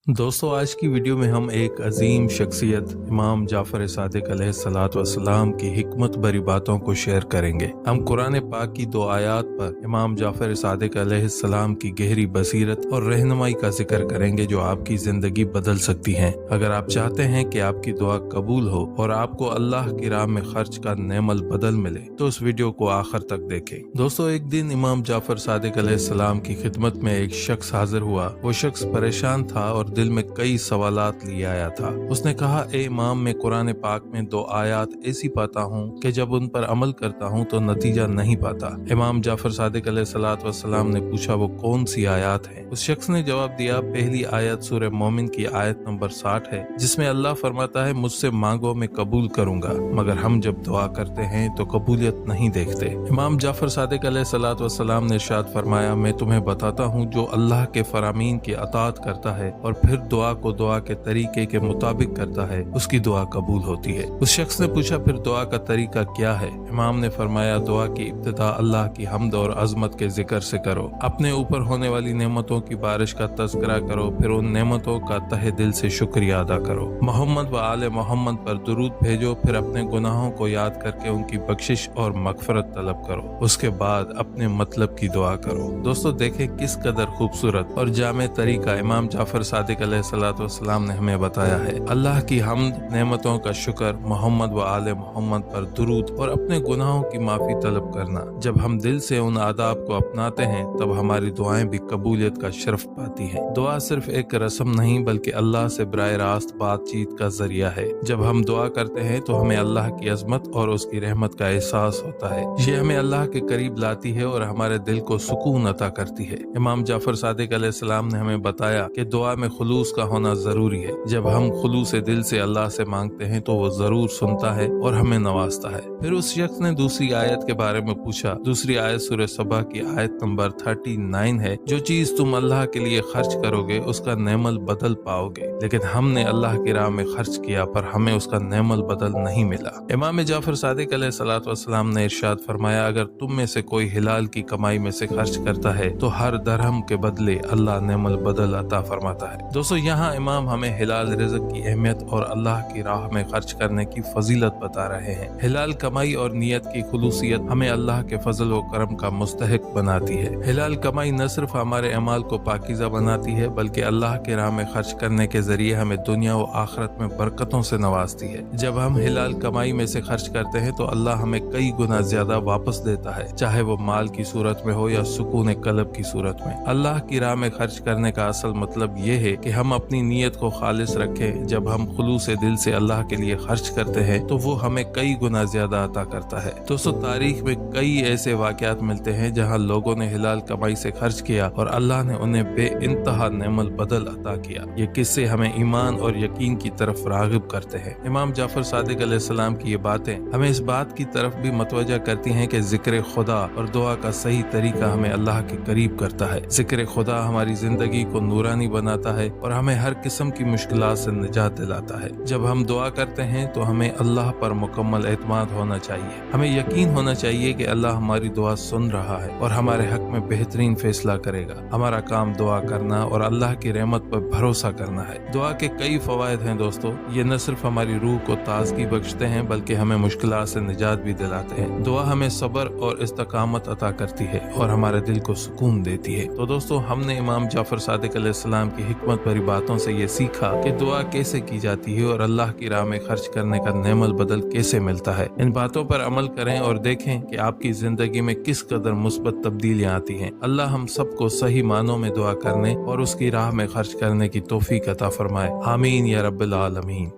दोस्तों, आज की वीडियो में हम एक अजीम शख्सियत इमाम जाफर सादिक अलैहिस्सलाम की हिकमत भरी बातों को शेयर करेंगे। हम कुरान पाक की दो आयात पर इमाम जाफर सादिक अलैहिस्सलाम की गहरी बसीरत और रहनुमाई का जिक्र करेंगे जो आपकी जिंदगी बदल सकती हैं। अगर आप चाहते हैं कि आपकी दुआ कबूल हो और आपको अल्लाह की राह में खर्च का नेमल बदल मिले तो इस वीडियो को आखिर तक देखें। दोस्तों, एक दिन इमाम जाफर सादिक अलैहिस्सलाम की खिदमत में एक शख्स हाजिर हुआ। वो शख्स परेशान था और दिल में कई सवालात लिए आया था। उसने कहा, ए इमाम, मैं कुरान पाक में दो आयात ऐसी पाता हूँ कि जब उन पर अमल करता हूँ तो नतीजा नहीं पाता। इमाम जाफर सादिक अलैहिस्सलाम ने पूछा, वो कौन सी आयात है? उस शख्स ने जवाब दिया, पहली आयत सूरह मोमिन की आयत नंबर 60 है, जिसमें अल्लाह फरमाता है, मुझसे मांगो मैं कबूल करूंगा, मगर हम जब दुआ करते हैं तो कबूलियत नहीं देखते। इमाम जाफर सादिक अलैहिस्सलाम ने इरशाद फरमाया, मैं तुम्हें बताता हूँ जो अल्लाह के फरामीन की अताअत करता है और फिर दुआ को दुआ के तरीके के मुताबिक करता है, उसकी दुआ कबूल होती है। उस शख्स ने पूछा, फिर दुआ का तरीका क्या है? इमाम ने फरमाया, दुआ की इब्तिदा अल्लाह की हम्द और अजमत के जिक्र से करो, अपने ऊपर होने वाली नेमतों की बारिश का तज़किरा करो, फिर उन नेमतों का तहे दिल से शुक्रिया अदा करो, मोहम्मद व आले मोहम्मद पर दुरूद भेजो, फिर अपने गुनाहों को याद करके उनकी बख्शिश और मगफरत तलब करो, उसके बाद अपने मतलब की दुआ करो। दोस्तों, देखें किस कदर खूबसूरत और जामे तरीका इमाम जाफर सादिक अलैहिस्सलाम ने हमें बताया है। अल्लाह की हम्द, नेमतों का शुक्र, मोहम्मद व आले मोहम्मद पर दुरूद और अपने गुनाहों की माफी तलब करना। जब हम दिल से उन आदाब को अपनाते हैं तब हमारी दुआएं भी कबूलियत का शर्फ पाती हैं। दुआ सिर्फ एक रस्म नहीं बल्कि अल्लाह से बराह रास्त बातचीत का जरिया है। जब हम दुआ करते हैं तो हमें अल्लाह की अजमत और उसकी रहमत का एहसास होता है। ये हमें अल्लाह के करीब लाती है और हमारे दिल को सुकून अता करती है। इमाम जाफर सादिक अलैहिस्सलाम ने हमें बताया कि दुआ में खुलूस का होना जरूरी है। जब हम खुलूस दिल से अल्लाह से मांगते हैं तो वो जरूर सुनता है और हमें नवाजता है। फिर उस शख्स ने दूसरी आयत के बारे में पूछा। दूसरी आयत सूरह सबा की आयत नंबर 39 है, जो चीज तुम अल्लाह के लिए खर्च करोगे उसका नेमल बदल पाओगे, लेकिन हमने अल्लाह की राह में खर्च किया पर हमें उसका नेमल बदल नहीं मिला। इमाम जाफर सादिक अलैहिस्सलाम ने इरशाद फरमाया, अगर तुम में से कोई हिलाल की कमाई में से खर्च करता है तो हर दरहम के बदले अल्लाह नेमल बदल अता फरमाता है। दोस्तों, यहाँ इमाम हमें हिलाल रिज़्क की अहमियत और अल्लाह की राह में खर्च करने की फजीलत बता रहे हैं। हिलाल कमाई और नियत की खुलूसियत हमें अल्लाह के फजल व करम का मुस्तहिक बनाती है। हिलाल कमाई न सिर्फ हमारे अमाल को पाकीज़ा बनाती है बल्कि अल्लाह के राह में खर्च करने के जरिए हमें दुनिया व आखिरत में बरकतों से नवाजती है। जब हम हिलाल कमाई में से खर्च करते हैं तो अल्लाह हमें कई गुना ज्यादा वापस देता है, चाहे वो माल की सूरत में हो या सुकून कल्ब की सूरत में। अल्लाह की राह में खर्च करने का असल मतलब ये है कि हम अपनी नीयत को खालिस रखें। जब हम खुलूस दिल से अल्लाह के लिए खर्च करते हैं तो वो हमें कई गुना ज्यादा अता करता है। दोस्तों, तारीख में कई ऐसे वाकयात मिलते हैं जहां लोगों ने हिलाल कमाई से खर्च किया और अल्लाह ने उन्हें बेइंतहा नेमल बदल अता किया। ये किस्से हमें ईमान और यकीन की तरफ रागिब करते हैं। इमाम जाफर सादिक अलैहिस्सलाम की ये बातें हमें इस बात की तरफ भी मतवजा करती हैं कि जिक्र खुदा और दुआ का सही तरीका हमें अल्लाह के करीब करता है। जिक्र खुदा हमारी जिंदगी को नूरानी बनाता है और हमें हर किस्म की मुश्किलात से निजात दिलाता है। जब हम दुआ करते हैं तो हमें अल्लाह पर मुकम्मल एतमाद होना चाहिए। हमें यकीन होना चाहिए कि अल्लाह हमारी दुआ सुन रहा है और हमारे हक में बेहतरीन फैसला करेगा। हमारा काम दुआ करना और अल्लाह की रहमत पर भरोसा करना है। दुआ के कई फवायद हैं दोस्तों। ये न सिर्फ हमारी रूह को ताजगी बख्शते हैं बल्कि हमें मुश्किलात से निजात भी दिलाते हैं। दुआ हमें सब्र और इस्तकामत अता करती है और हमारे दिल को सुकून देती है। तो दोस्तों, हमने इमाम जाफर सादिक अलैहिस्सलाम की हिकमत भरी बातों से ये सीखा कि दुआ कैसे की जाती है और अल्लाह की राह में खर्च करने का नेमल बदल कैसे मिलता है। इन बातों पर अमल करें और देखें कि आपकी जिंदगी में किस कदर मुस्बत तब्दीलियां आती हैं। अल्लाह हम सबको सही मानों में दुआ करने और उसकी राह में खर्च करने की तौफीक अता फरमाए। आमीन या रब्बिल आलमीन।